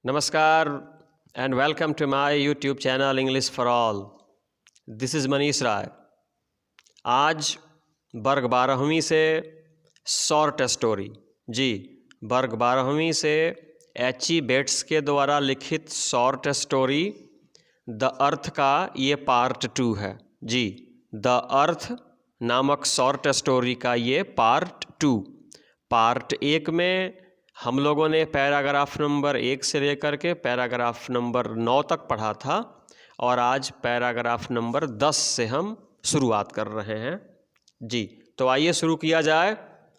Namaskar and welcome to my YouTube channel English for All. This is Manish Rai. आज वर्ग 12वीं से short story वर्ग 12वीं से H.E. बेट्स के द्वारा लिखित शॉर्ट स्टोरी द अर्थ का ये पार्ट 2 है द अर्थ नामक शॉर्ट स्टोरी का ये पार्ट 2। पार्ट 1 में हम लोगों ने पैराग्राफ नंबर 1 से लेकर के पैराग्राफ नंबर 9 तक पढ़ा था और आज पैराग्राफ नंबर 10 से हम शुरुआत कर रहे हैं तो आइए शुरू किया जाए।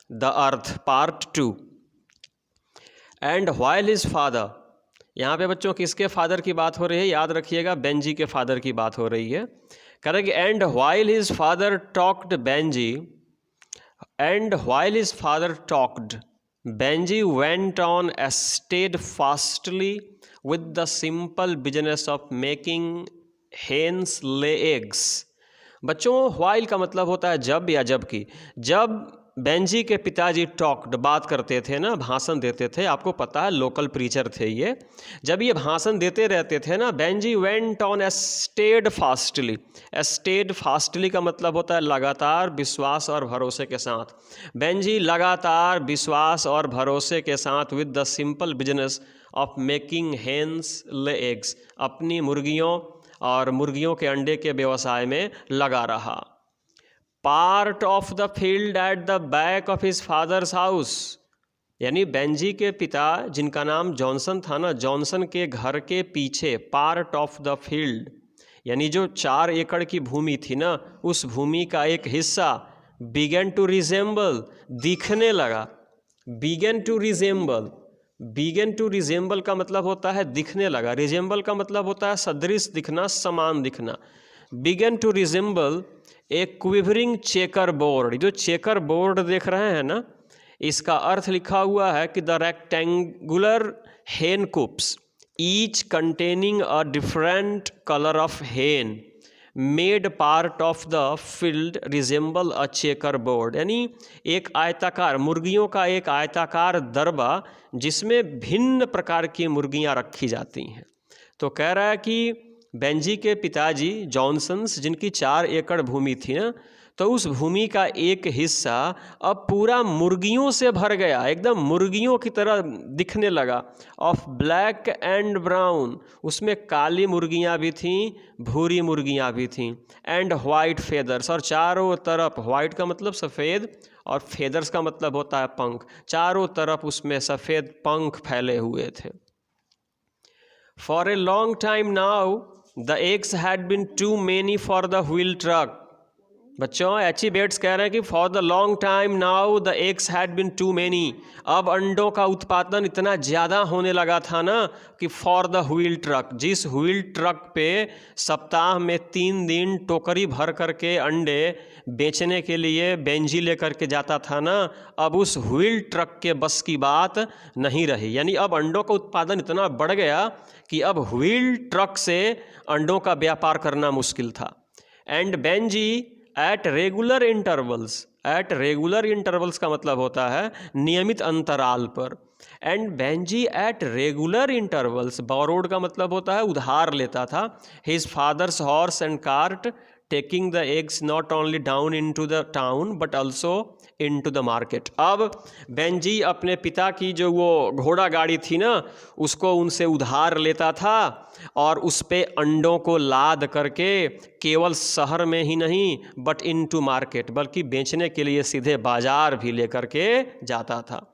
The earth part 2। And while his father, यहाँ पे बच्चों किसके फादर की बात हो रही है? याद रखिएगा, बेंजी के फादर की बात हो रही है। करेंगे and while his father talked Benji, and while his father talked Benji went on steadfastly with the simple business of making hens lay eggs। बच्चों while का मतलब होता है जब या जबकि। जब बेंजी के पिताजी टॉक्ड बात करते थे ना, भाषण देते थे, आपको पता है लोकल प्रीचर थे ये, जब ये भाषण देते रहते थे ना, बेंजी वेंट ऑन स्टेडफास्टली। स्टेडफास्टली का मतलब होता है लगातार, विश्वास और भरोसे के साथ। बेंजी लगातार विश्वास और भरोसे के साथ with the simple business of making hens lay eggs, अपनी मुर्गियों और मुर्गियों के अंडे के व्यवसाय में लगा रहा। Part of the field at the back of his father's house, यानी बेंजी के पिता जिनका नाम जॉनसन था ना, जॉनसन के घर के पीछे पार्ट ऑफ द फील्ड, यानी जो 4 एकड़ की भूमि थी ना, उस भूमि का एक हिस्सा बिगन टू रिजेंबल, दिखने लगा। Began to resemble, began to resemble का मतलब होता है दिखने लगा, रिजेंबल का मतलब होता है सदृश दिखना, समान दिखना। Began to resemble a quivering checker board, जो चेकर बोर्ड देख रहे हैं ना, इसका अर्थ लिखा हुआ है कि the rectangular hen coops each containing a different colour of hen made part of the field resemble a checker board, यानी एक आयताकार, मुर्गियों का एक आयताकार दरबा जिसमें भिन्न प्रकार की मुर्गियां रखी जाती हैं। तो कह रहा है कि बेंजी के पिताजी जॉनसन्स, जिनकी 4 एकड़ भूमि थी ना, तो उस भूमि का एक हिस्सा अब पूरा मुर्गियों से भर गया, एकदम मुर्गियों की तरह दिखने लगा। ऑफ ब्लैक एंड ब्राउन, उसमें काली मुर्गियां भी थीं, भूरी मुर्गियां भी थीं। एंड वाइट फेदर्स, और चारों तरफ, वाइट का मतलब सफ़ेद और फेदर्स का मतलब होता है पंख, चारों तरफ उसमें सफ़ेद पंख फैले हुए थे। For a long time now, the eggs had been too many for the wheel truck। बच्चों H.E. बेट्स कह रहे हैं कि for the long time now the eggs had been too many, अब अंडों का उत्पादन इतना ज़्यादा होने लगा था ना कि फॉर द व्हील ट्रक, जिस व्हील ट्रक पे सप्ताह में 3 दिन टोकरी भर करके अंडे बेचने के लिए बेंजी लेकर के जाता था ना, अब उस व्हील ट्रक के बस की बात नहीं रही। यानी अब अंडों का उत्पादन इतना बढ़ गया कि अब व्हील ट्रक से अंडों का व्यापार करना मुश्किल था। And Benji at regular intervals, at regular intervals का मतलब होता है नियमित अंतराल पर। And Benji at regular intervals, borrowed का मतलब होता है उधार लेता था। His father's horse and cart taking the eggs not only down into the town but also into the market. अब बेंजी अपने पिता की जो वो घोड़ा गाड़ी थी ना, उसको उनसे उधार लेता था और उस पे अंडों को लाद करके केवल शहर में ही नहीं बट इनटू मार्केट, बल्कि बेचने के लिए सीधे बाजार भी लेकर के जाता था।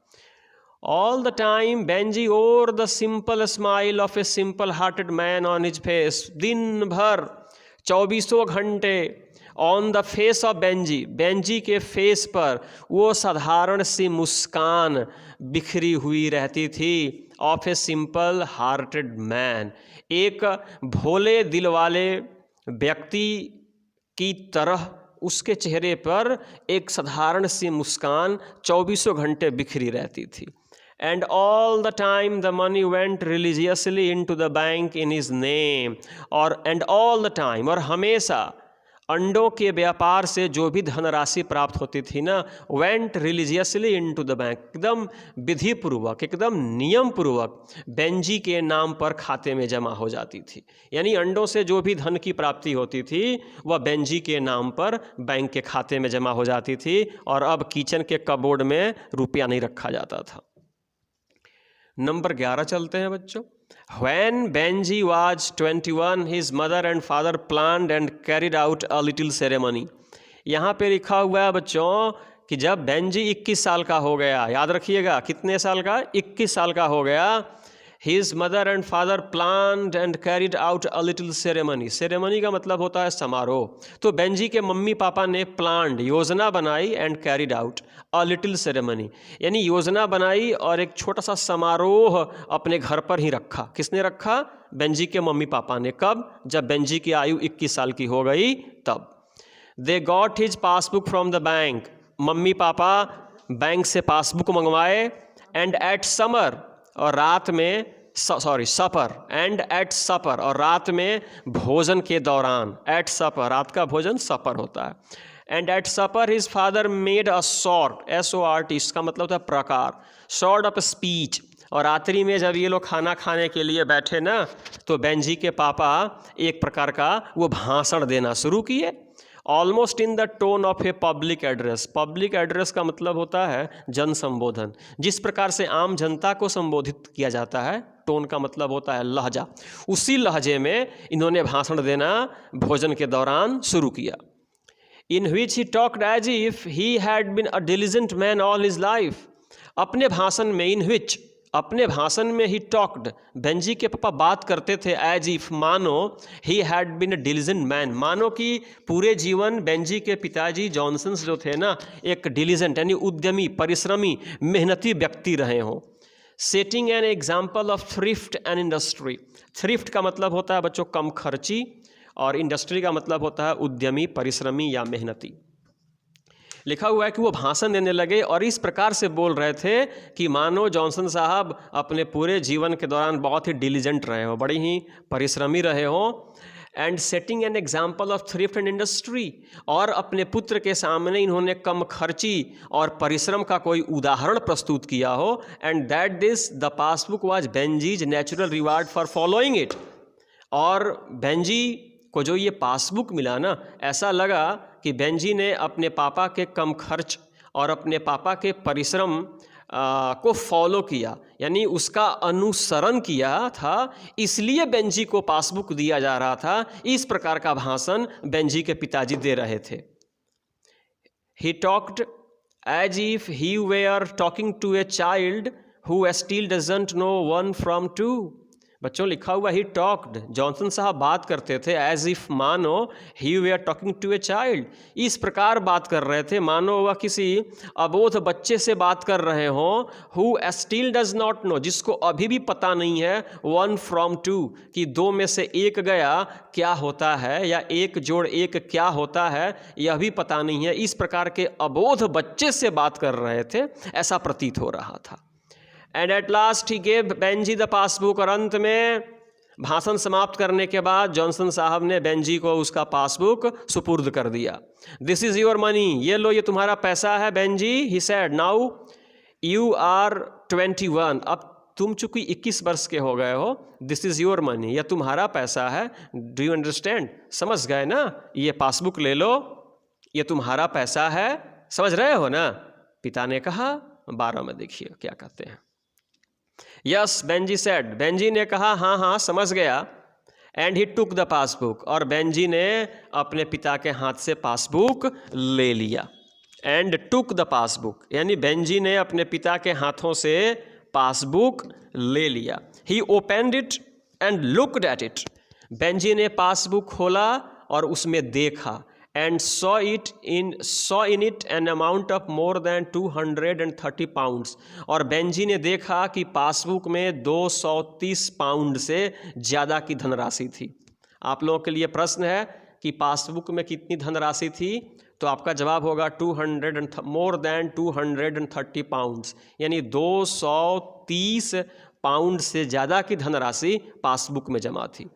All the time Benjy wore the simple smile of a simple hearted man on his face, दिन भर 24 घंटे on the face of Benjy, Benjy के फेस पर वो साधारण सी मुस्कान बिखरी हुई रहती थी। Of a simple hearted man, एक भोले दिल वाले व्यक्ति की तरह उसके चेहरे पर एक साधारण सी मुस्कान 24 घंटे बिखरी रहती थी। And all the time the money went religiously into the bank in his name, और एंड ऑल द टाइम, और हमेशा अंडों के व्यापार से जो भी धनराशि प्राप्त होती थी ना, went religiously into the bank, एकदम विधि पूर्वक, एकदम नियम पूर्वक बेंजी के नाम पर खाते में जमा हो जाती थी। यानी अंडों से जो भी धन की प्राप्ति होती थी वह बेंजी के नाम पर बैंक के खाते में जमा हो जाती थी, और अब किचन के कबोर्ड में रुपया नहीं रखा जाता था। नंबर 11 चलते हैं बच्चों। When Benji was 21, his mother and father planned and carried out a little ceremony. यहाँ पे लिखा हुआ है बच्चों कि जब बेंजी 21 साल का हो गया, याद रखिएगा कितने साल का, 21 साल का हो गया, His mother and father planned and carried out a little ceremony. Ceremony का मतलब होता है समारोह। तो बेंजी के मम्मी पापा ने प्लान्ड, योजना बनाई, and carried out a little ceremony, यानी योजना बनाई और एक छोटा सा समारोह अपने घर पर ही रखा। किसने रखा? बेंजी के मम्मी पापा ने। कब? जब बेंजी की आयु 21 साल की हो गई तब। They got his passbook from the bank, mummy papa bank से पासबुक मंगवाए, एंड एट समर, और रात में, सपर, एंड एट सपर, और रात में भोजन के दौरान, एट सपर, रात का भोजन सपर होता है, and at supper his father made a sort, SORT, इसका मतलब होता है प्रकार, सॉर्ट ऑफ स्पीच। और रात्रि में जब ये लोग खाना खाने के लिए बैठे ना, तो बेंजी के पापा एक प्रकार का वो भाषण देना शुरू किए, almost in the tone of a public address. Public address का मतलब होता है जन संबोधन, जिस प्रकार से आम जनता को संबोधित किया जाता है, टोन का मतलब होता है लहजा, उसी लहजे में इन्होंने भाषण देना भोजन के दौरान शुरू किया। In which he talked as if he had been a diligent man all his life. अपने भाषण में, इन विच, अपने भाषण में ही टॉक्ड, बेंजी के पापा बात करते थे, एज इफ, मानो, he had been a diligent man, मानो कि पूरे जीवन बेंजी के पिताजी जॉनसन जो थे ना, एक डिलिजेंट यानी उद्यमी, परिश्रमी, मेहनती व्यक्ति रहे हों। Setting an example of thrift and industry. Thrift का मतलब होता है बच्चों कम खर्ची, और इंडस्ट्री का मतलब होता है उद्यमी, परिश्रमी या मेहनती। लिखा हुआ है कि वो भाषण देने लगे और इस प्रकार से बोल रहे थे कि मानो जॉनसन साहब अपने पूरे जीवन के दौरान बहुत ही डिलीजेंट रहे हो, बड़ी ही परिश्रमी रहे हो, and setting an example of thrift and industry, और अपने पुत्र के सामने इन्होंने कम खर्ची और परिश्रम का कोई उदाहरण प्रस्तुत किया हो, and that this the passbook was Benjy's natural reward for following it. और बेंजी को जो ये पासबुक मिला ना, ऐसा लगा कि बेंजी ने अपने पापा के कम खर्च और अपने पापा के परिश्रम को फॉलो किया, यानी उसका अनुसरण किया था, इसलिए बेंजी को पासबुक दिया जा रहा था। इस प्रकार का भाषण बेंजी के पिताजी दे रहे थे। He talked as if he were talking to a child who still doesn't know one from two. बच्चों लिखा हुआ ही टॉक्ड, जॉनसन साहब बात करते थे, एज इफ, मानो, he were talking to a child, इस प्रकार बात कर रहे थे मानो वह किसी अबोध बच्चे से बात कर रहे हों, who still does not know, जिसको अभी भी पता नहीं है, वन फ्रॉम टू, कि दो में से एक गया क्या होता है, या एक जोड़ एक क्या होता है यह भी पता नहीं है। इस प्रकार के अबोध बच्चे से बात कर रहे थे, ऐसा प्रतीत हो रहा था। And at last he gave Benji the passbook, और अंत में भाषण समाप्त करने के बाद जॉनसन साहब ने बेंजी को उसका पासबुक सुपुर्द कर दिया। दिस इज़ योर मनी, ये लो, ये तुम्हारा पैसा है Benjy. He said now you are 21, अब तुम चूंकि 21 वर्ष के हो गए हो, दिस इज़ योर मनी, यह तुम्हारा पैसा है। Do you understand? समझ गए ना? ये पासबुक ले लो, ये तुम्हारा पैसा है, समझ रहे हो ना? पिता ने कहा। 12 में देखिए क्या कहते हैं। यस, बेंजी सेड, बेंजी ने कहा हाँ हाँ समझ गया। And he took the passbook, और बेंजी ने अपने पिता के हाथ से पासबुक ले लिया। एंड टुक द पासबुक, यानी बेंजी ने अपने पिता के हाथों से पासबुक ले लिया। He opened it and looked at it, Benjy ने पासबुक खोला और उसमें देखा। And saw in it an amount of more than 230 pounds, और बेंजी ने देखा कि पासबुक में 230 पाउंड से ज़्यादा की धनराशि थी। आप लोगों के लिए प्रश्न है कि पासबुक में कितनी धनराशि थी, तो आपका जवाब होगा मोर देन 230 पाउंड्स, यानी 230 पाउंड से ज़्यादा की धनराशि पासबुक में जमा थी।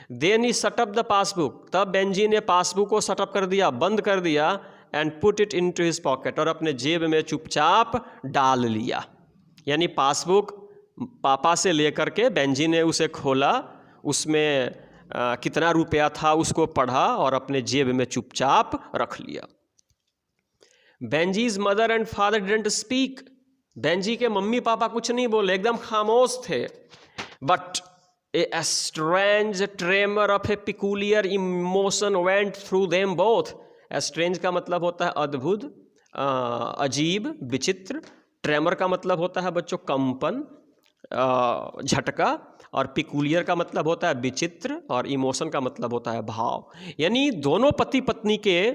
Then he shut up the passbook, तब बेंजी ने पासबुक को सटअप कर दिया, बंद कर दिया, and put it into his pocket, और अपने जेब में चुपचाप डाल लिया। यानी पासबुक पापा से लेकर के बेंजी ने उसे खोला, उसमें कितना रुपया था उसको पढ़ा और अपने जेब में चुपचाप रख लिया। Benjy's mother and father didn't speak, Benjy के मम्मी पापा कुछ नहीं बोले, एकदम खामोश थे। But a strange tremor of a peculiar emotion went through them both. Strange का मतलब होता है अद्भुत, अजीब, विचित्र। ट्रेमर का मतलब होता है बच्चों कंपन, झटका, और पिकुलियर का मतलब होता है विचित्र, और इमोशन का मतलब होता है भाव। यानी दोनों पति पत्नी के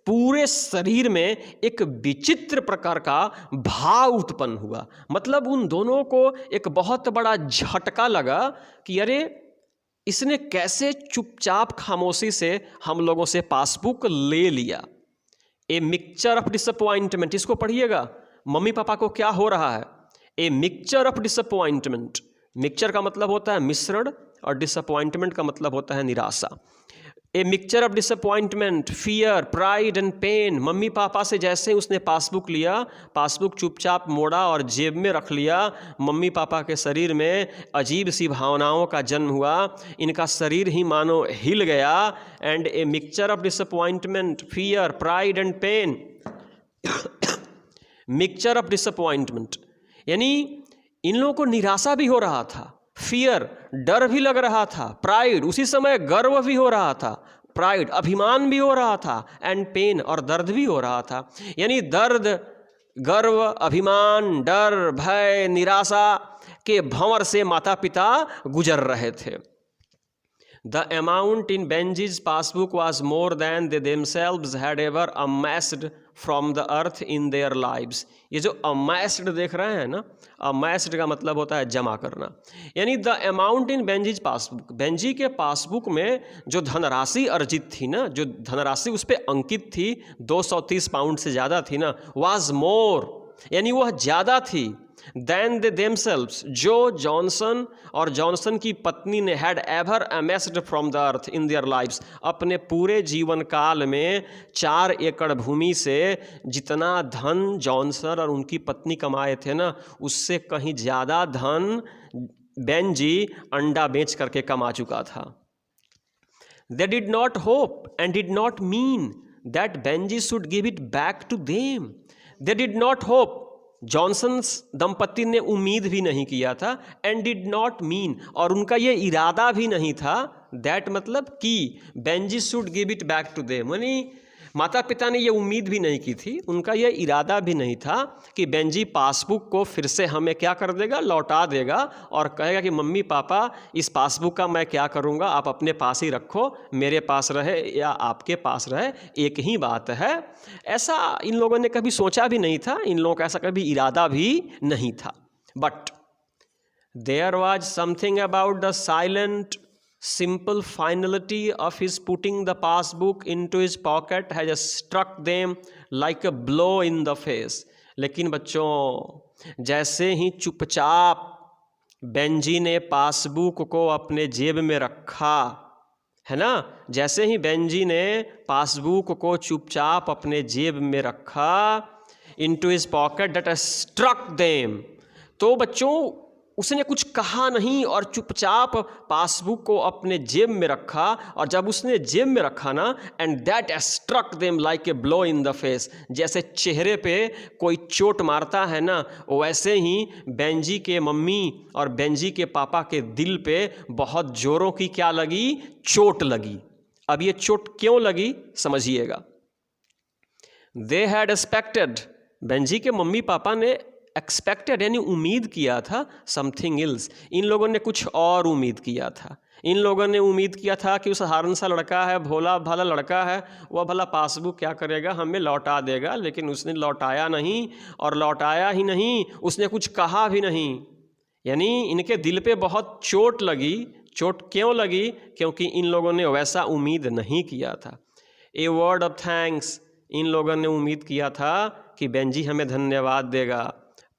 पूरे शरीर में एक विचित्र प्रकार का भाव उत्पन्न हुआ। मतलब उन दोनों को एक बहुत बड़ा झटका लगा कि अरे इसने कैसे चुपचाप खामोशी से हम लोगों से पासबुक ले लिया। ए मिक्सचर ऑफ डिसअपॉइंटमेंट, इसको पढ़िएगा, मम्मी पापा को क्या हो रहा है। ए मिक्सचर ऑफ डिसअपॉइंटमेंट, मिक्सचर का मतलब होता है मिश्रण और डिसअपॉइंटमेंट का मतलब होता है निराशा। A mixture of disappointment, fear, pride and pain. Mummy papa से जैसे ही उसने पासबुक लिया, पासबुक चुपचाप मोड़ा और जेब में रख लिया, मम्मी पापा के शरीर में अजीब सी भावनाओं का जन्म हुआ, इनका शरीर ही मानो हिल गया। And a mixture of disappointment, fear, pride and pain. Mixture of disappointment यानी इन लोगों को निराशा भी हो रहा था, फियर, डर भी लग रहा था, प्राइड, उसी समय गर्व भी हो रहा था, प्राइड, अभिमान भी हो रहा था, एंड पेन, और दर्द भी हो रहा था। यानी दर्द, गर्व, अभिमान, डर, भय, निराशा के भंवर से माता पिता गुजर रहे थे। The amount in Benji's passbook was more than they themselves had ever amassed from the earth in their lives. ये जो amassed देख रहे हैं ना, amassed का मतलब होता है जमा करना। यानी the amount in Benji's passbook, Benji के पासबुक में जो धनराशि अर्जित थी ना, जो धनराशि उस पर अंकित थी, 230 पाउंड से ज़्यादा थी ना, was more, यानी वह ज़्यादा थी देन दे देमसेल्व्स, जो जॉनसन और जॉनसन की पत्नी ने had ever अमेस्ड from the earth in their lives, अपने पूरे जीवन काल में 4 एकड़ भूमि से जितना धन जॉनसन और उनकी पत्नी कमाए थे ना, उससे कहीं ज़्यादा धन बेंजी अंडा बेच करके कमा चुका था। They did not hope and did not mean that Benjy should give it back to them. They did not hope, Johnson दंपति ने उम्मीद भी नहीं किया था, एंड डिड नॉट मीन, और उनका ये इरादा भी नहीं था, दैट मतलब कि Benjy should give it back to them, यानी माता पिता ने ये उम्मीद भी नहीं की थी, उनका ये इरादा भी नहीं था कि बेंजी पासबुक को फिर से हमें क्या कर देगा, लौटा देगा, और कहेगा कि मम्मी पापा इस पासबुक का मैं क्या करूँगा, आप अपने पास ही रखो, मेरे पास रहे या आपके पास रहे एक ही बात है। ऐसा इन लोगों ने कभी सोचा भी नहीं था, इन लोगों का ऐसा कभी इरादा भी नहीं था। But there was something about the silent simple finality of his putting the passbook into his pocket has struck them like a blow in the face. लेकिन बच्चों, जैसे ही चुपचाप बेंजी ने पासबुक को अपने जेब में रखा है ना, जैसे ही बेंजी ने पासबुक को चुपचाप अपने जेब में रखा, into his pocket, that struck them, तो बच्चों उसने कुछ कहा नहीं और चुपचाप पासबुक को अपने जेब में रखा, और जब उसने जेब में रखा ना, and that struck them like a blow in the face, जैसे चेहरे पे कोई चोट मारता है ना, वैसे ही बेंजी के मम्मी और बेंजी के पापा के दिल पे बहुत जोरों की क्या लगी, चोट लगी। अब ये चोट क्यों लगी समझिएगा। दे हैड एक्सपेक्टेड, बेंजी के मम्मी पापा ने एक्सपेक्टेड यानी उम्मीद किया था, समथिंग एल्स, इन लोगों ने कुछ और उम्मीद किया था। इन लोगों ने उम्मीद किया था कि उस साधारण सा लड़का है, भोला भाला लड़का है, वह भला पासबुक क्या करेगा, हमें लौटा देगा, लेकिन उसने लौटाया नहीं, और लौटाया ही नहीं, उसने कुछ कहा भी नहीं। यानी इनके दिल पे बहुत चोट लगी। चोट क्यों लगी? क्योंकि इन लोगों ने वैसा उम्मीद नहीं किया था। ए वर्ड ऑफ थैंक्स, इन लोगों ने उम्मीद किया था कि बेंजी हमें धन्यवाद देगा,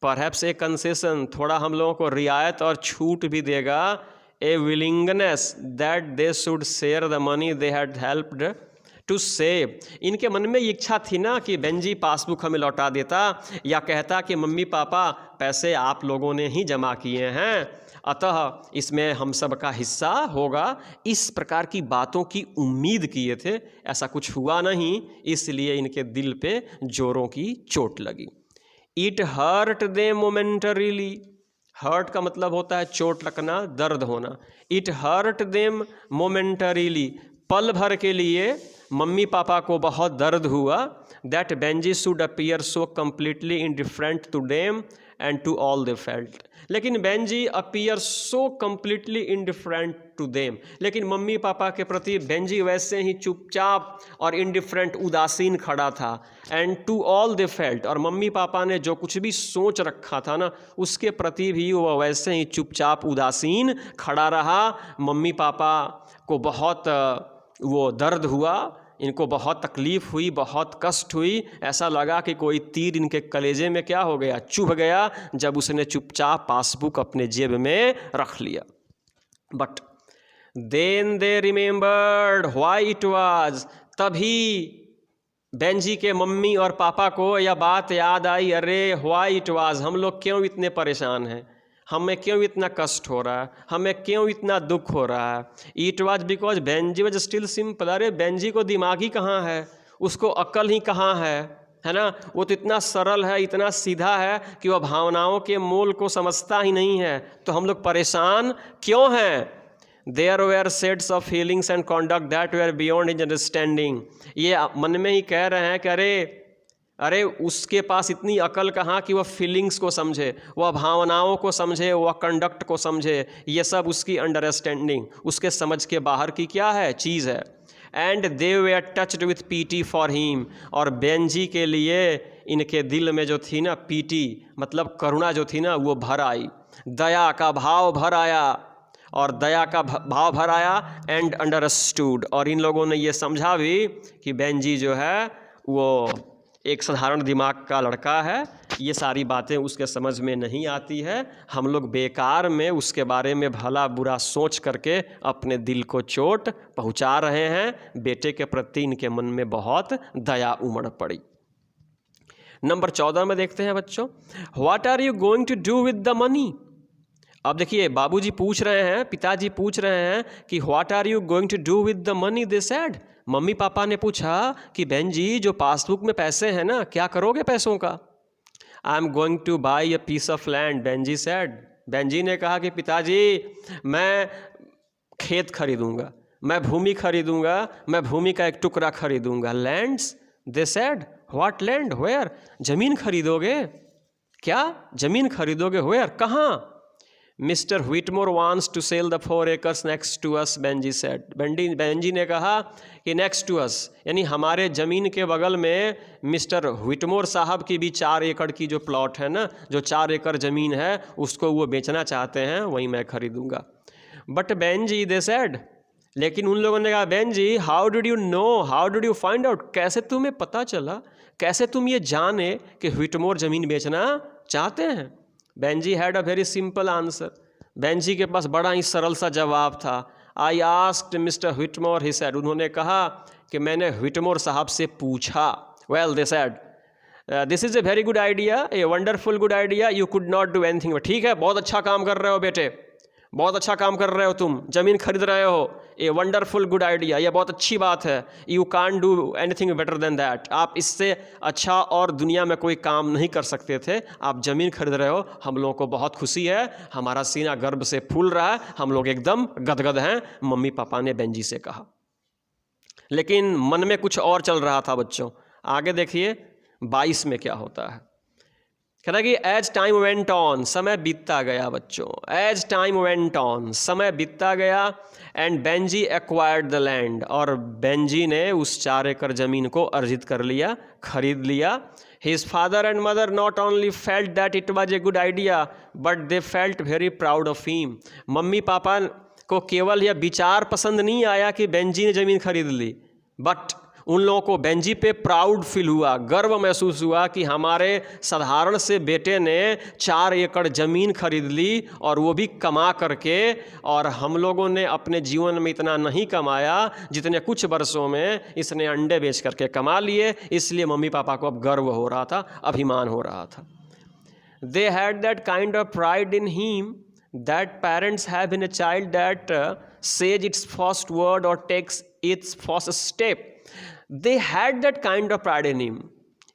परहैप्स ए कंसेशन, थोड़ा हम लोगों को रियायत और छूट भी देगा, a willingness that they should share the money they had helped to save. इनके मन में इच्छा थी ना कि बेंजी पासबुक हमें लौटा देता या कहता कि मम्मी पापा पैसे आप लोगों ने ही जमा किए हैं, अतः इसमें हम सब का हिस्सा होगा। इस प्रकार की बातों की उम्मीद किए थे, ऐसा कुछ हुआ नहीं, इसलिए इनके दिल पे जोरों की चोट लगी। It hurt them momentarily, hurt का मतलब होता है चोट लगना, दर्द होना। इट हर्ट देम मोमेंटरीली, पल भर के लिए मम्मी पापा को बहुत दर्द हुआ। That Benjy should appear so completely indifferent to them and to all they felt. लेकिन Benjy appear so completely indifferent to them, लेकिन मम्मी पापा के प्रति बेंजी वैसे ही चुपचाप और इंडिफरेंट, उदासीन खड़ा था। And to all they felt, और मम्मी पापा ने जो कुछ भी सोच रखा था ना उसके प्रति भी वो वैसे ही चुपचाप उदासीन खड़ा रहा। मम्मी पापा को बहुत वो दर्द हुआ, इनको बहुत तकलीफ़ हुई, बहुत कष्ट हुई। ऐसा लगा कि कोई तीर इनके कलेजे में क्या हो गया, चुभ गया, जब उसने चुपचाप पासबुक अपने जेब में रख लिया। But then they remembered why it was, तभी बेंजी के मम्मी और पापा को यह बात याद आई, अरे व्हाई इट वाज, हम लोग क्यों इतने परेशान हैं, हमें क्यों इतना कष्ट हो रहा है, हमें क्यों इतना दुख हो रहा है। It was because Benji was still simple. अरे बेंजी को दिमाग ही कहाँ है, उसको अक्ल ही कहाँ है ना। वो तो इतना सरल है, इतना सीधा है कि वह भावनाओं के मोल को समझता ही नहीं है। तो हम लोग परेशान क्यों हैं। There were sets of feelings and conduct that were beyond his understanding. ये मन में ही कह रहे हैं कि अरे उसके पास इतनी अकल कहाँ कि वह फीलिंग्स को समझे, वह भावनाओं को समझे, वह कंडक्ट को समझे। ये सब उसकी अंडरस्टैंडिंग, उसके समझ के बाहर की क्या है चीज़ है। And they were touched with pity for him, और बेंजी के लिए इनके दिल में जो थी ना पीटी मतलब करुणा जो थी ना वो भर आई, दया का भाव भर आया, और दया का भाव भर आया। एंड अंडरस्टूड, और इन लोगों ने ये समझा भी कि बेंजी जो है वो एक साधारण दिमाग का लड़का है, ये सारी बातें उसके समझ में नहीं आती है। हम लोग बेकार में उसके बारे में भला बुरा सोच करके अपने दिल को चोट पहुंचा रहे हैं। बेटे के प्रति इनके मन में बहुत दया उमड़ पड़ी। नंबर 14 में देखते हैं बच्चों, what are you going to do with the money. अब देखिए बाबूजी पूछ रहे हैं, पिताजी पूछ रहे हैं कि what are you going to do with the money, they said. Mummy papa ने पूछा कि बेंजी जो पासबुक में पैसे हैं ना क्या करोगे पैसों का। I am going to buy a piece of land, Benjy said. Benjy ने कहा कि पिताजी मैं खेत खरीदूंगा, मैं भूमि खरीदूंगा, मैं भूमि का एक टुकड़ा खरीदूंगा। Lands, they said. What land, where, जमीन खरीदोगे क्या, जमीन खरीदोगे, वेयर, कहाँ। Mister Whitmore wants to sell the 4 acres next to us, Benjy said. Benjy ने कहा कि नेक्स्ट टू अस यानी हमारे ज़मीन के बगल में मिस्टर व्हिटमोर साहब की भी 4 एकड़ की जो प्लॉट है ना, जो 4 एकड़ ज़मीन है उसको वो बेचना चाहते हैं, वही मैं खरीदूंगा। बट बेंजी, दे सेड, लेकिन उन लोगों ने कहा Benji how did you know, how did you find out, कैसे तुम्हें पता चला, कैसे तुम ये जाने कि व्हिटमोर ज़मीन बेचना चाहते हैं। Benji had a very simple answer. Benji के पास बड़ा ही सरल सा जवाब था। I asked mister Whitmore, he said. उन्होंने कहा कि मैंने व्हिटमोर साहब से पूछा। Well, they said this is a very good idea, a wonderful good idea, you could not do anything. ठीक है, बहुत अच्छा काम कर रहे हो बेटे, बहुत अच्छा काम कर रहे हो, तुम ज़मीन खरीद रहे हो, ए वंडरफुल गुड आइडिया, यह बहुत अच्छी बात है। You can't do anything better than that, आप इससे अच्छा और दुनिया में कोई काम नहीं कर सकते थे। आप ज़मीन खरीद रहे हो, हम लोगों को बहुत खुशी है, हमारा सीना गर्व से फूल रहा है, हम लोग एकदम गदगद हैं, मम्मी पापा ने बेंजी से कहा। लेकिन मन में कुछ और चल रहा था बच्चों। आगे देखिए 22 में क्या होता है। कहता है कि एज टाइम वेंट ऑन, समय बीतता गया बच्चों। एज टाइम वेंट ऑन, समय बीतता गया। And Benji acquired the land, और बेंजी ने उस 4 एकड़ ज़मीन को अर्जित कर लिया, खरीद लिया। His father and mother not only felt that it was a good idea but they felt very proud of him. Mummy papa को केवल यह विचार पसंद नहीं आया कि बेंजी ने ज़मीन खरीद ली, बट उन लोगों को बेंजी पे प्राउड फील हुआ, गर्व महसूस हुआ कि हमारे साधारण से बेटे ने 4 एकड़ ज़मीन खरीद ली और वो भी कमा करके, और हम लोगों ने अपने जीवन में इतना नहीं कमाया जितने कुछ वर्षों में इसने अंडे बेच करके कमा लिए। इसलिए मम्मी पापा को अब गर्व हो रहा था, अभिमान हो रहा था। They had that kind of pride in him that parents have in a child that says its first word or takes its first step. They had that kind of pride in him.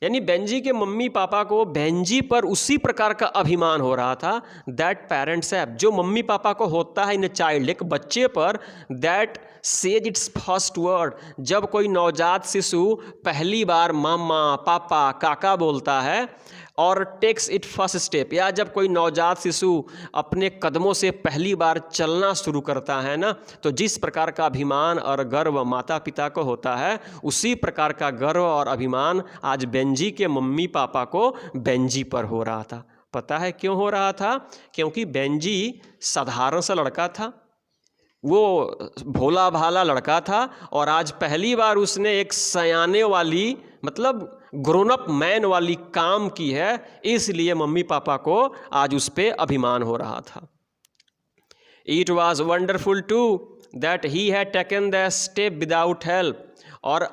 यानी Benji के mummy पापा को Benji पर उसी प्रकार का अभिमान हो रहा था दैट पेरेंट्स हैव, जो मम्मी पापा को होता है इन ए चाइल्ड, एक बच्चे पर, that says it's first word, जब कोई नवजात शिशु पहली बार मामा, पापा, काका बोलता है, और टेक्स इट फर्स्ट स्टेप, या जब कोई नवजात शिशु अपने कदमों से पहली बार चलना शुरू करता है ना, तो जिस प्रकार का अभिमान और गर्व माता पिता को होता है, उसी प्रकार का गर्व और अभिमान आज बेंजी के मम्मी पापा को बेंजी पर हो रहा था। पता है क्यों हो रहा था? क्योंकि बेंजी साधारण सा लड़का था, वो भोला भाला लड़का था, और आज पहली बार उसने एक सयाने वाली, मतलब ग्रोन अप मैन वाली काम की है, इसलिए मम्मी पापा को आज उस पर अभिमान हो रहा था। It was wonderful too that he had taken the step without help, और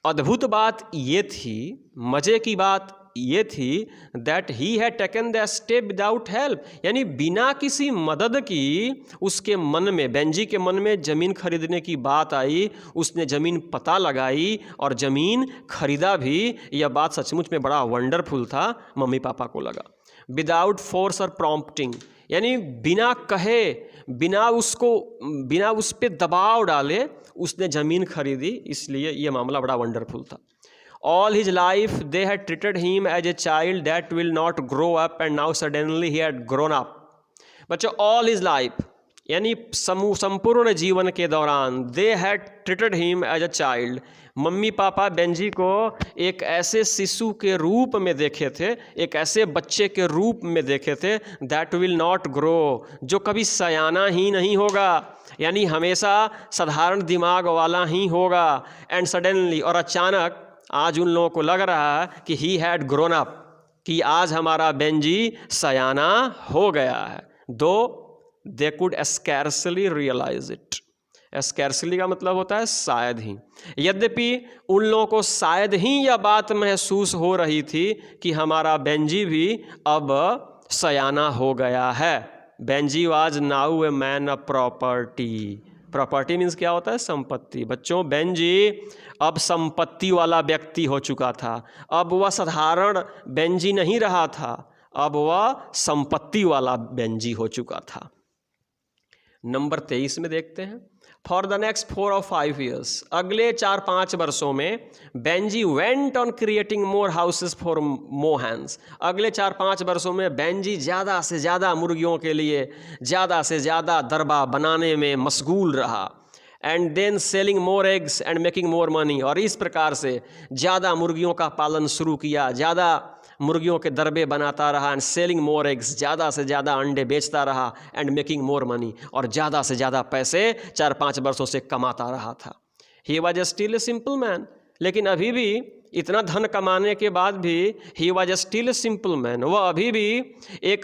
अद्भुत बात ये थी, मज़े की बात ये थी that he had taken the step without help, यानी बिना किसी मदद की उसके मन में, बेंजी के मन में ज़मीन खरीदने की बात आई, उसने ज़मीन पता लगाई और ज़मीन खरीदा भी। यह बात सचमुच में बड़ा वंडरफुल था, मम्मी पापा को लगा। विदाउट फोर्स और प्रॉम्प्टिंग, यानी बिना कहे, बिना उस पर दबाव डाले उसने ज़मीन खरीदी, इसलिए यह मामला बड़ा वंडरफुल था। All his life they had treated him as a child that will not grow up, and now suddenly he had grown up. बच्चों, all his life यानी संपूर्ण जीवन के दौरान they had treated him as a child, mummy papa Benji को एक ऐसे शिशु के रूप में देखे थे, एक ऐसे बच्चे के रूप में देखे थे that will not grow, जो कभी सयाना ही नहीं होगा, यानी हमेशा साधारण दिमाग वाला ही होगा। एंड सडनली, और अचानक आज उन लोगों को लग रहा है कि ही हैड ग्रोन अप, कि आज हमारा बेंजी सयाना हो गया है। Though they could scarcely realise it, scarcely का मतलब होता है शायद ही, यद्यपि उन लोगों को शायद ही यह बात महसूस हो रही थी कि हमारा बेंजी भी अब सयाना हो गया है। Benji was now a man of property. Property means क्या होता है? संपत्ति। बच्चों, बेंजी अब संपत्ति वाला व्यक्ति हो चुका था। अब वह साधारण बेंजी नहीं रहा था, अब वह संपत्ति वाला बेंजी हो चुका था। नंबर 23 में देखते हैं, for the next 4 or 5 years, अगले 4-5 वर्षों में Benji went on creating more houses for Mohan's. अगले 4-5 वर्षों में बेंजी ज़्यादा से ज़्यादा मुर्गियों के लिए ज़्यादा से ज़्यादा दरबा बनाने में मशगूल रहा। And then selling more eggs and making more money, और इस प्रकार से ज़्यादा मुर्गियों का पालन शुरू किया, ज़्यादा मुर्गियों के दरबे बनाता रहा, एंड सेलिंग मोर एग्स, ज़्यादा से ज़्यादा अंडे बेचता रहा, एंड मेकिंग मोर मनी, और ज़्यादा से ज़्यादा पैसे 4-5 वर्षों से कमाता रहा था। He was still a simple man, लेकिन अभी भी इतना धन कमाने के बाद भी he was still a simple man, वह अभी भी एक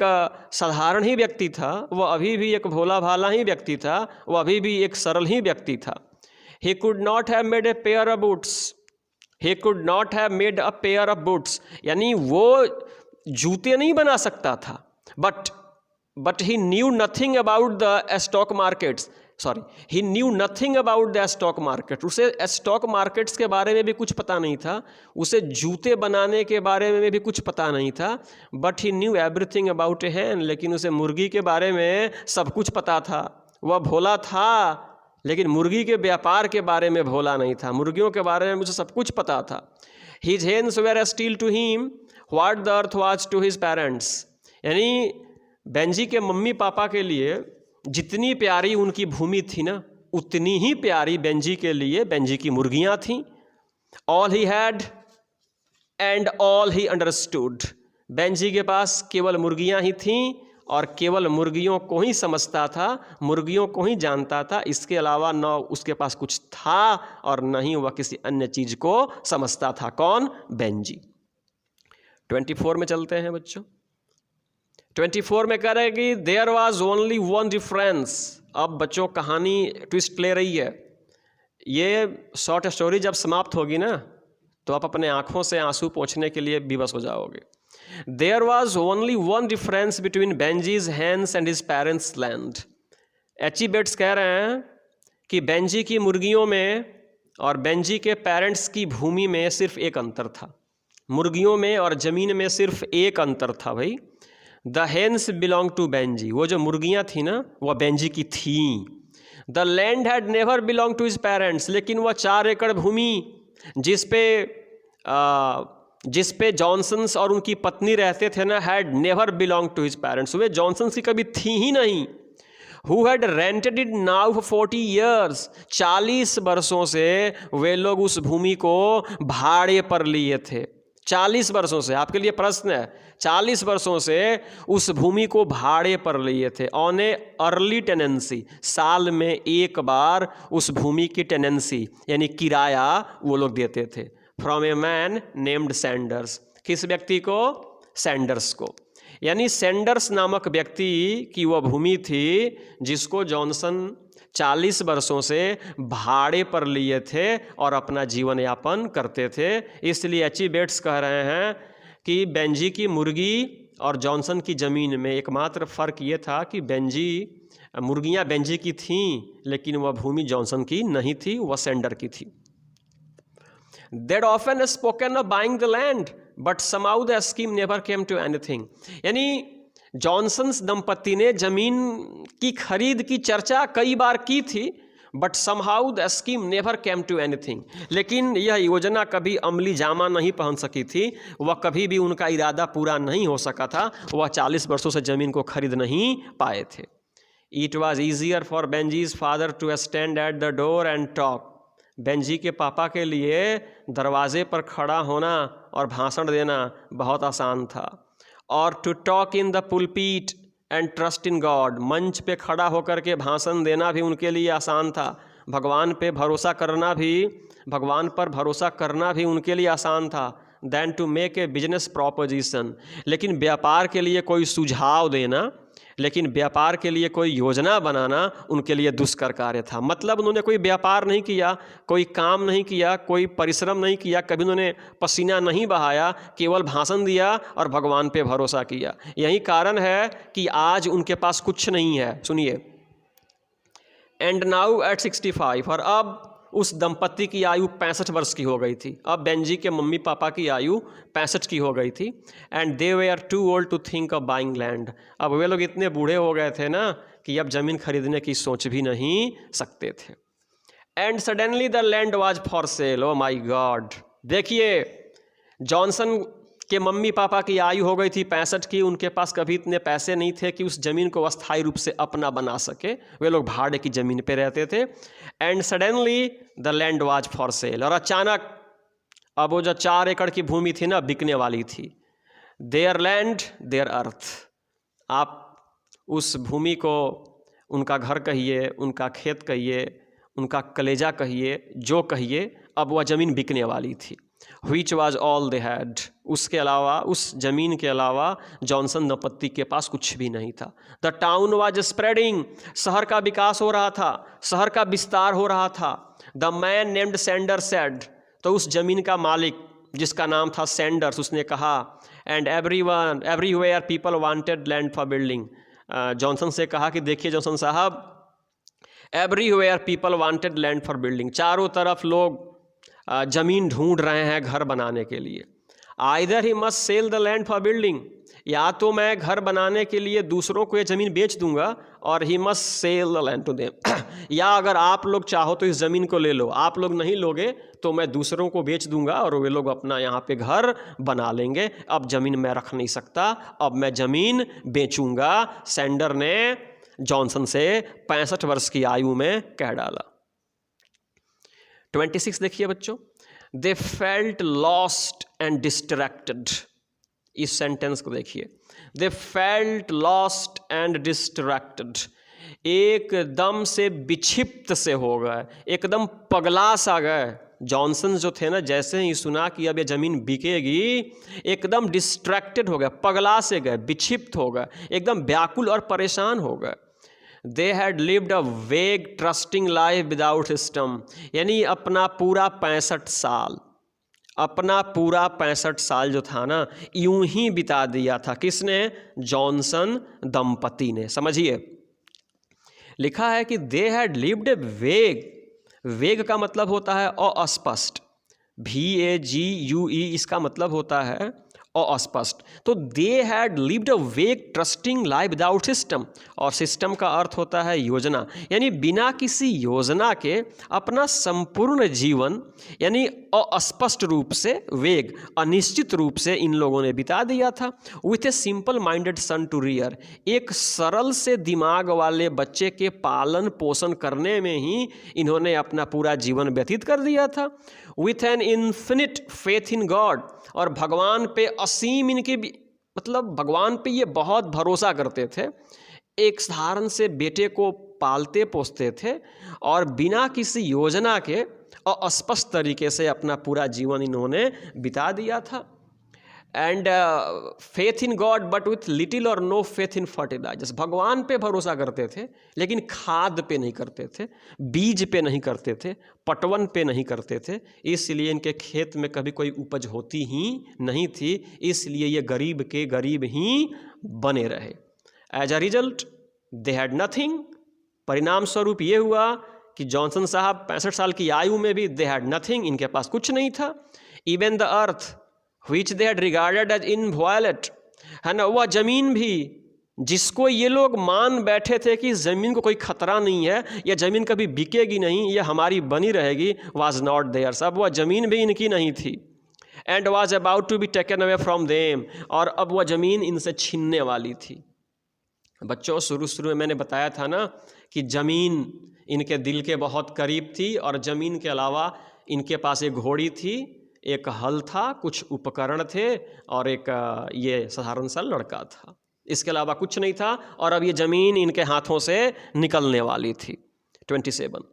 साधारण ही व्यक्ति था, वह अभी भी एक भोला भाला ही व्यक्ति था, वह अभी भी एक सरल ही व्यक्ति था। He could not have made a pair of boots, he could not have made a pair of boots, यानी वो जूते नहीं बना सकता था, but he knew nothing about the stock markets, he knew nothing about the stock market, उसे stock markets के बारे में भी कुछ पता नहीं था, उसे जूते बनाने के बारे में भी कुछ पता नहीं था, but he knew everything about a hen, लेकिन उसे मुर्गी के बारे में सब कुछ पता था। वह भोला था, लेकिन मुर्गी के व्यापार के बारे में भोला नहीं था, मुर्गियों के बारे में मुझे सब कुछ पता था। His hens were still to him what the earth was to his parents, यानी बेंजी के मम्मी पापा के लिए जितनी प्यारी उनकी भूमि थी ना, उतनी ही प्यारी बेंजी के लिए बेंजी की मुर्गियाँ थीं। All he had and all he understood, Benji के पास केवल मुर्गियाँ ही थीं और केवल मुर्गियों को ही समझता था, मुर्गियों को ही जानता था। इसके अलावा न उसके पास कुछ था और न ही वह किसी अन्य चीज़ को समझता था। कौन? बेंजी। 24 में चलते हैं बच्चों। 24 में कह रहे हैं कि there was only one difference. अब बच्चों कहानी ट्विस्ट ले रही है। ये शॉर्ट स्टोरी जब समाप्त होगी ना तो आप अपने आंखों से आंसू पोंछने के लिए विवश हो जाओगे। There was only one difference between Benjy's hens and his parents land. H E. Bates कह रहे हैं कि बेंजी की मुर्गियों में और बेंजी के पेरेंट्स की भूमि में सिर्फ एक अंतर था। मुर्गियों में और ज़मीन में सिर्फ एक अंतर था भाई। The hens belong to Benjy. वो जो मुर्गियाँ थी ना वह बेंजी की थी। The land had never belong to his parents. लेकिन वह 4 एकड़ भूमि जिस पे जॉनसन्स और उनकी पत्नी रहते थे ना, had never belong to his parents. वे जॉनसन्स की कभी थी ही नहीं। Who had rented it now for 40 years. 40 वर्षों से वे लोग उस भूमि को भाड़े पर लिए थे। 40 वर्षों से, आपके लिए प्रश्न है, 40 वर्षों से उस भूमि को भाड़े पर लिए थे। ऑन ए अर्ली टेनेंसी, साल में एक बार उस भूमि की टेनेंसी यानी किराया वो लोग देते थे। From a man named Sanders. किस व्यक्ति को? सैंडर्स को। यानी सैंडर्स नामक व्यक्ति की वह भूमि थी जिसको जॉनसन 40 वर्षों से भाड़े पर लिए थे और अपना जीवन यापन करते थे। इसलिए एच.ई. बेट्स कह रहे हैं कि बेंजी की मुर्गी और जॉनसन की ज़मीन में एकमात्र फ़र्क ये था कि मुर्गियाँ बेंजी की थीं लेकिन वह भूमि जॉनसन की नहीं थी, वह सैंडर की थी। They'd often spoken of buying the land, but somehow the scheme never came to anything. यानी जॉनसन्स दंपति ने जमीन की खरीद की चर्चा कई बार की थी, but somehow the scheme never came to anything. लेकिन यह योजना कभी अमली जामा नहीं पहन सकी थी, वह कभी भी उनका इरादा पूरा नहीं हो सका था। वह 40 वर्षों से ज़मीन को खरीद नहीं पाए थे। It was easier for Benjy's father to stand at the door and talk. Benjy के पापा के लिए दरवाजे पर खड़ा होना और भाषण देना बहुत आसान था। और to talk in the pulpit and trust in God. मंच पे खड़ा होकर के भाषण देना भी उनके लिए आसान था। भगवान पर भरोसा करना भी उनके लिए आसान था। Than to make a business proposition. लेकिन व्यापार के लिए कोई सुझाव देना, लेकिन व्यापार के लिए कोई योजना बनाना उनके लिए दुष्कर कार्य था। मतलब उन्होंने कोई व्यापार नहीं किया, कोई काम नहीं किया, कोई परिश्रम नहीं किया, कभी उन्होंने पसीना नहीं बहाया, केवल भाषण दिया और भगवान पे भरोसा किया। यही कारण है कि आज उनके पास कुछ नहीं है। सुनिए, एंड नाउ एट 65। और अब उस दंपति की आयु 65 वर्ष की हो गई थी। अब बेंजी के मम्मी पापा की आयु 65 की हो गई थी। And they were too old to think of buying land. अब वे लोग इतने बूढ़े हो गए थे ना कि अब ज़मीन खरीदने की सोच भी नहीं सकते थे। And suddenly the land was for sale. O my God. देखिए, जॉनसन के मम्मी पापा की आयु हो गई थी 65 की। उनके पास कभी इतने पैसे नहीं थे कि उस ज़मीन को अस्थायी रूप से अपना बना सके। वे लोग भाड़े की ज़मीन पे रहते थे। And suddenly the land was for cell. और अचानक अब वो जो 4 एकड़ की भूमि थी ना, बिकने वाली थी। देयर लैंड देयर अर्थ। आप उस भूमि को उनका घर कहिए, उनका खेत कहिए, उनका कलेजा कहिए, जो कहिए, अब वह ज़मीन बिकने वाली थी। Which was all they had। उसके अलावा, उस ज़मीन के अलावा जॉनसन दंपत्ति के पास कुछ भी नहीं था। The town was spreading. शहर का विकास हो रहा था, शहर का विस्तार हो रहा था। The man named Sanders said. तो उस ज़मीन का मालिक जिसका नाम था सैंडर्स, उसने कहा, and everywhere people wanted land for building. Johnson से कहा कि देखिए जॉनसन साहब, everywhere people wanted land for building. चारों तरफ लोग ज़मीन ढूंढ रहे हैं घर बनाने के लिए। Either he must sell the land for building. या तो मैं घर बनाने के लिए दूसरों को ये ज़मीन बेच दूंगा, और he must sell the land to them. या अगर आप लोग चाहो तो इस ज़मीन को ले लो, आप लोग नहीं लोगे तो मैं दूसरों को बेच दूंगा और वे लोग अपना यहाँ पे घर बना लेंगे। अब ज़मीन मैं रख नहीं सकता, अब मैं ज़मीन बेचूंगा। सैंडर ने जॉनसन से 65 वर्ष की आयु में कह डाला। 26 देखिए बच्चों। They felt lost and distracted. इस सेंटेंस को देखिए, they felt lost and distracted, एकदम से विक्षिप्त से हो गए, एकदम पगला सा गए। जॉनसन जो थे ना, जैसे ही सुना कि अब ये ज़मीन बिकेगी, एकदम डिस्ट्रैक्टेड हो गए, पगला से गए, विक्षिप्त हो गए, एकदम व्याकुल और परेशान हो गए। दे हैड लिव्ड अ वेग ट्रस्टिंग लाइफ विदाउट सिस्टम, यानी अपना पूरा 65 साल जो था ना, यूं ही बिता दिया था। किसने? जॉनसन दंपति ने। समझिए, लिखा है कि दे हैड लिव्ड ए वेग, वेग का मतलब होता है अस्पष्ट, VAGUE, इसका मतलब होता है अस्पष्ट। तो दे हैड लिव्ड अ वेग ट्रस्टिंग लाइफ विदाउट सिस्टम, और सिस्टम का अर्थ होता है योजना, यानी बिना किसी योजना के अपना संपूर्ण जीवन यानी अस्पष्ट रूप से, वेग अनिश्चित रूप से इन लोगों ने बिता दिया था। With a simple minded son to rear, एक सरल से दिमाग वाले बच्चे के पालन पोषण करने में ही इन्होंने अपना पूरा जीवन व्यतीत कर दिया था। With an infinite faith in God, और भगवान पे असीम इनके मतलब भगवान पे ये बहुत भरोसा करते थे। एक साधारण से बेटे को पालते पोसते थे और बिना किसी योजना के और अस्पष्ट तरीके से अपना पूरा जीवन इन्होंने बिता दिया था। And faith in God but with little और नो फेथ इन फर्टिलाइजर्स, भगवान पे भरोसा करते थे लेकिन खाद पे नहीं करते थे, बीज पे नहीं करते थे, पटवन पे नहीं करते थे, इसलिए इनके खेत में कभी कोई उपज होती ही नहीं थी, इसलिए ये गरीब के गरीब ही बने रहे। As a result they had nothing, परिणाम स्वरूप ये हुआ कि जॉनसन साहब 65 साल की आयु में भी दे हैड नथिंग, इनके पास कुछ नहीं था। Even the earth which they had regarded as inviolate, है ना, वह ज़मीन भी जिसको ये लोग मान बैठे थे कि ज़मीन को कोई खतरा नहीं है, यह ज़मीन कभी बिकेगी नहीं, यह हमारी बनी रहेगी, was not theirs, अब वह ज़मीन भी इनकी नहीं थी। and was about to be taken away from them, और अब वह ज़मीन इनसे छीनने वाली थी। बच्चों, शुरू में मैंने बताया था ना कि ज़मीन इनके दिल के बहुत करीब थी, और ज़मीन के अलावा इनके पास एक घोड़ी थी, एक हल था, कुछ उपकरण थे, और एक ये साधारण सा लड़का था, इसके अलावा कुछ नहीं था। और अब ये ज़मीन इनके हाथों से निकलने वाली थी। 27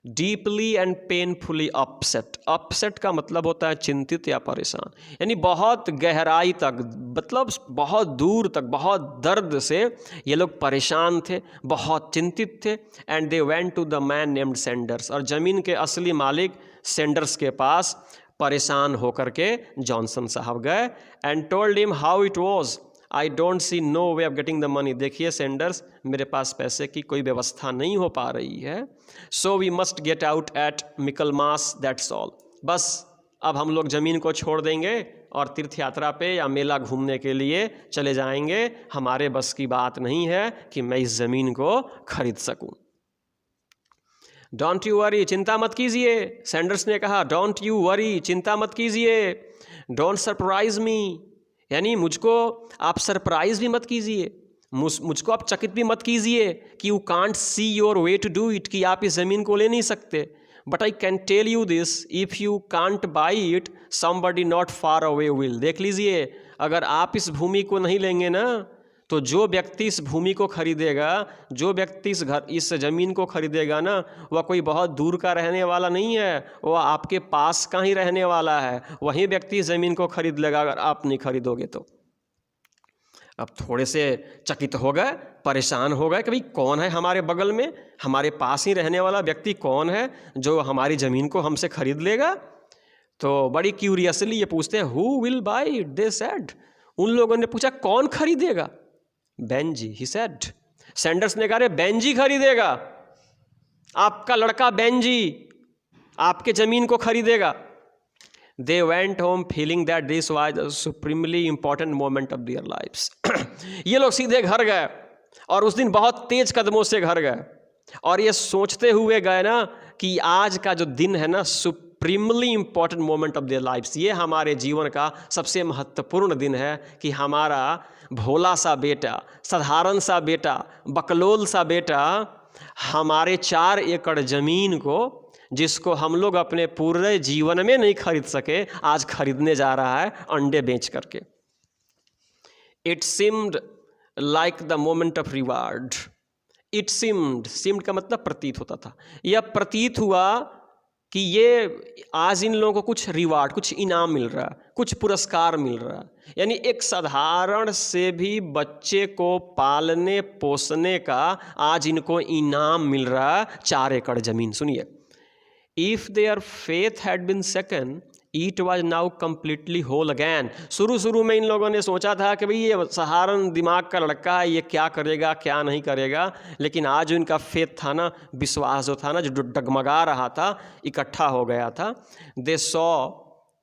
deeply and painfully upset, upset का मतलब होता है चिंतित या परेशान, यानी बहुत गहराई तक, मतलब बहुत दूर तक, बहुत दर्द से ये लोग परेशान थे, बहुत चिंतित थे। And they went to the man named Sanders, और ज़मीन के असली मालिक सेंडर्स के पास परेशान होकर के जॉनसन साहब गए। And told him how it was, I don't see no way of getting the money, देखिए सेंडर्स, मेरे पास पैसे की कोई व्यवस्था नहीं हो पा रही है। So we must get out at Michaelmas, that's all, बस अब हम लोग ज़मीन को छोड़ देंगे और तीर्थ यात्रा पे या मेला घूमने के लिए चले जाएंगे, हमारे बस की बात नहीं है कि मैं इस ज़मीन को खरीद सकूं। डोंट यू वरी, चिंता मत कीजिए, सैंडर्स ने कहा, डोंट यू वरी, चिंता मत कीजिए। डोंट सरप्राइज मी, यानी मुझको आप सरप्राइज भी मत कीजिए, मुझको आप चकित भी मत कीजिए कि you can't see your way to do it, कि आप इस ज़मीन को ले नहीं सकते। But I can tell you this, if you can't buy it somebody not far away will, देख लीजिए, अगर आप इस भूमि को नहीं लेंगे ना, तो जो व्यक्ति इस भूमि को खरीदेगा, जो व्यक्ति इस ज़मीन को खरीदेगा ना, वह कोई बहुत दूर का रहने वाला नहीं है, वह आपके पास का ही रहने वाला है, वही व्यक्ति ज़मीन को खरीद लेगा अगर आप नहीं खरीदोगे तो। अब थोड़े से चकित हो गए, परेशान हो गए कि भाई कौन है हमारे बगल में, हमारे पास ही रहने वाला व्यक्ति कौन है जो हमारी ज़मीन को हमसे खरीद लेगा। तो बड़ी क्यूरियसली ये पूछते हैं, who will by it, they said, उन लोगों ने पूछा कौन खरीदेगा। बेंजी, ही सेड, सैंडर्स ने कहा, बेंजी खरीदेगा, आपका लड़का बेंजी आपके ज़मीन को खरीदेगा। They went home feeling that this was the supremely important moment of their lives. ये लोग सीधे घर गए और उस दिन बहुत तेज कदमों से घर गए और ये सोचते हुए गए ना कि आज का जो दिन है ना, supremely important moment of their lives, ये हमारे जीवन का सबसे महत्वपूर्ण दिन है कि हमारा भोला सा बेटा, साधारण सा बेटा, बकलोल सा बेटा हमारे 4 एकड़ ज़मीन को, जिसको हम लोग अपने पूरे जीवन में नहीं खरीद सके, आज खरीदने जा रहा है अंडे बेच करके। It seemed like the moment of reward. It seemed का मतलब प्रतीत होता था, यह प्रतीत हुआ कि ये आज इन लोगों को कुछ रिवार्ड, कुछ इनाम मिल रहा, कुछ पुरस्कार मिल रहा। यानी एक साधारण से भी बच्चे को पालने पोसने का आज इनको इनाम मिल रहा, 4 एकड़ ज़मीन। सुनिए, if their faith had been second it was now completely whole again. शुरू में इन लोगों ने सोचा था कि भाई ये साधारण दिमाग का लड़का है, ये क्या करेगा क्या नहीं करेगा, लेकिन आज जो इनका फेथ था ना, विश्वास जो था ना, जो डगमगा रहा था, इकट्ठा हो गया था। They saw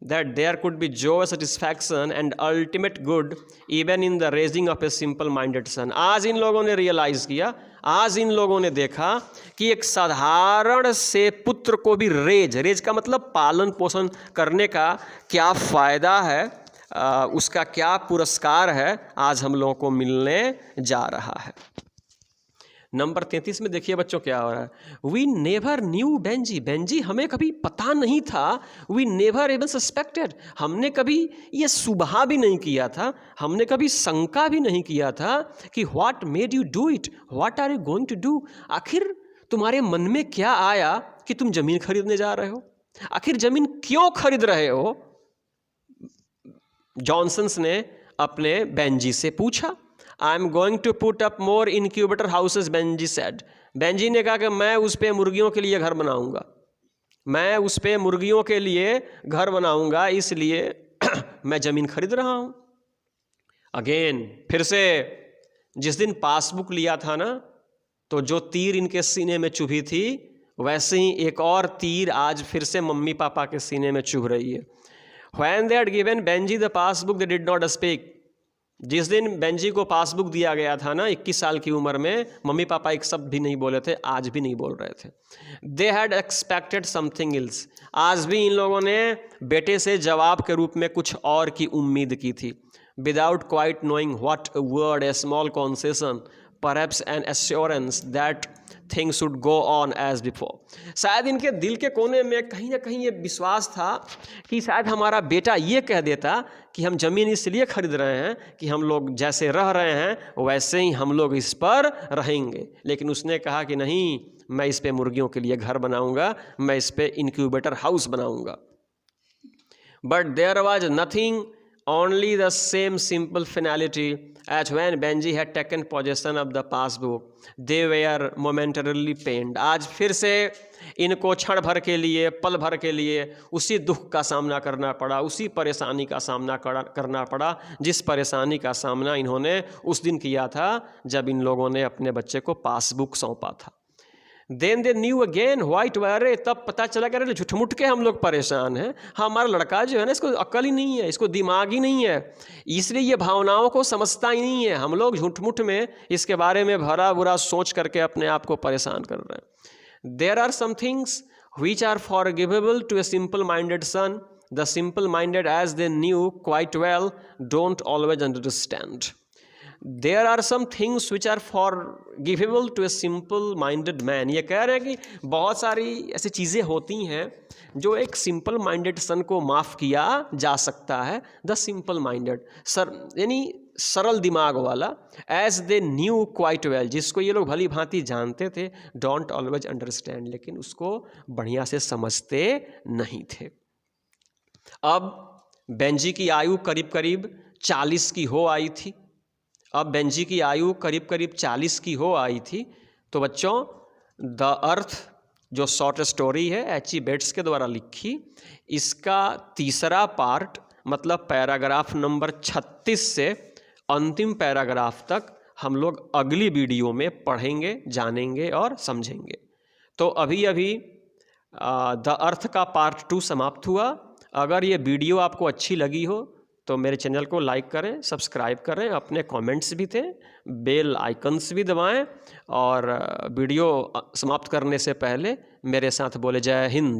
that there could be joy, satisfaction and ultimate good even in the raising of a simple minded son। आज इन लोगों ने रियलाइज़ किया, आज इन लोगों ने देखा कि एक साधारण से पुत्र को भी रेज का मतलब पालन पोषण करने का क्या फ़ायदा है, उसका क्या पुरस्कार है, आज हम लोगों को मिलने जा रहा है। नंबर 33 में देखिए बच्चों क्या हो रहा है। वी नेवर न्यू बेंजी, हमें कभी पता नहीं था। वी नेवर इवन सस्पेक्टेड, हमने कभी ये सुबह भी नहीं किया था, हमने कभी शंका भी नहीं किया था कि what made you do it, what are you going to do. आखिर तुम्हारे मन में क्या आया कि तुम ज़मीन खरीदने जा रहे हो, आखिर ज़मीन क्यों खरीद रहे हो। जॉनसन्स ने अपने बेंजी से पूछा। I am going to put up more incubator houses, Benjy said. Benjy ने कहा कि मैं उस पर मुर्गियों के लिए घर बनाऊंगा, मैं उस पर मुर्गियों के लिए घर बनाऊंगा, इसलिए मैं ज़मीन खरीद रहा हूँ। अगेन, फिर से जिस दिन पासबुक लिया था ना, तो जो तीर इनके सीने में चुभी थी, वैसे ही एक और तीर आज फिर से मम्मी पापा के सीने में चुभ रही है। When they had given Benji the passbook, they did not speak। जिस दिन बेंजी को पासबुक दिया गया था ना, 21 साल की उम्र में, मम्मी पापा एक शब्द भी नहीं बोले थे, आज भी नहीं बोल रहे थे। They had expected something else, आज भी इन लोगों ने बेटे से जवाब के रूप में कुछ और की उम्मीद की थी। Without quite knowing what a word, a small concession, perhaps an assurance that things should go on as before. शायद इनके दिल के कोने में कहीं ना कहीं ये विश्वास था कि शायद हमारा बेटा ये कह देता कि हम ज़मीन इसलिए खरीद रहे हैं कि हम लोग जैसे रह रहे हैं वैसे ही हम लोग इस पर रहेंगे। लेकिन उसने कहा कि नहीं, मैं इस पे मुर्गियों के लिए घर बनाऊंगा, मैं इस पे इनक्यूबेटर हाउस बनाऊंगा। But there was nothing, only the same simple finality as when Benji had taken possession of the passbook, they were momentarily pained। आज फिर से इनको क्षण भर के लिए, पल भर के लिए उसी दुख का सामना करना पड़ा, उसी परेशानी का सामना करना पड़ा जिस परेशानी का सामना इन्होंने उस दिन किया था जब इन लोगों ने अपने बच्चे को पासबुक सौंपा था। Then they knew again white, अरे तब पता चला कि अरे झुठमुठ के हम लोग परेशान हैं, हमारा लड़का जो है ना, इसको अक्ल ही नहीं है, इसको दिमाग ही नहीं है, इसलिए ये भावनाओं को समझता ही नहीं है। हम लोग झूठमुठ में इसके बारे में भरा बुरा सोच करके अपने आप को परेशान कर रहे हैं। There are some things which are forgivable to a simple minded son, the simple minded as they knew quite well don't always understand. There are some things which are forgivable to a simple minded man। ये कह रहे हैं कि बहुत सारी ऐसी चीज़ें होती हैं जो एक सिंपल माइंडेड सन को माफ़ किया जा सकता है। द सिंपल माइंडेड यानी सरल दिमाग वाला, as they knew quite well, जिसको ये लोग भली भांति जानते थे, डोंट ऑलवेज अंडरस्टैंड, लेकिन उसको बढ़िया से समझते नहीं थे। अब बेंजी की आयु करीब करीब 40 की हो आई थी। अब बेंजी की आयु करीब करीब 40 की हो आई थी। तो बच्चों, द अर्थ जो शॉर्ट स्टोरी है H.G. वेल्स के द्वारा लिखी, इसका तीसरा पार्ट मतलब पैराग्राफ नंबर 36 से अंतिम पैराग्राफ तक हम लोग अगली वीडियो में पढ़ेंगे, जानेंगे और समझेंगे। तो अभी द अर्थ का पार्ट 2 समाप्त हुआ। अगर ये वीडियो आपको अच्छी लगी हो तो मेरे चैनल को लाइक करें, सब्सक्राइब करें, अपने कमेंट्स भी थे, बेल आइकन्स भी दबाएं और वीडियो समाप्त करने से पहले मेरे साथ बोले जय हिंद।